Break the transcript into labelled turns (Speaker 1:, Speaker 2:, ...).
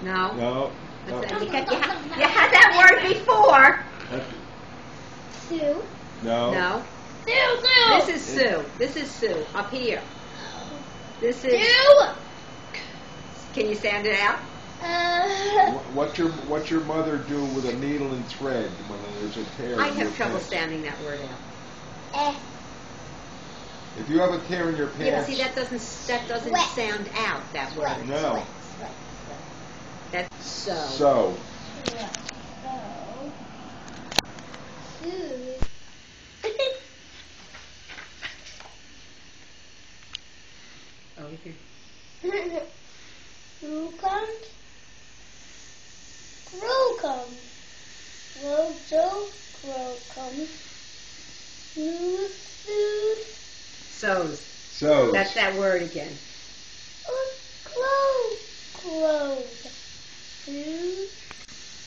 Speaker 1: No.
Speaker 2: No. No.
Speaker 1: You had that word before.
Speaker 3: Sue.
Speaker 2: No.
Speaker 1: No.
Speaker 3: Sue.
Speaker 1: This is Sue. This is Sue up here. This is.
Speaker 3: Sue.
Speaker 1: Can you sound it out?
Speaker 2: What's your mother do with a needle and thread when there's a tear?
Speaker 1: I
Speaker 2: in your
Speaker 1: have trouble
Speaker 2: pants?
Speaker 1: sounding that word out.
Speaker 2: If you have a tear in your pants.
Speaker 1: Yeah, but see, that doesn't
Speaker 3: Sweat.
Speaker 1: sound out, that word.
Speaker 3: Sweat.
Speaker 2: No.
Speaker 3: Sweat.
Speaker 1: That's so.
Speaker 2: So.
Speaker 3: Sue.
Speaker 1: Over here.
Speaker 3: Who comes? Crow comes. Crow comes. Snooze.
Speaker 1: So's.
Speaker 2: So.
Speaker 1: That's that word again.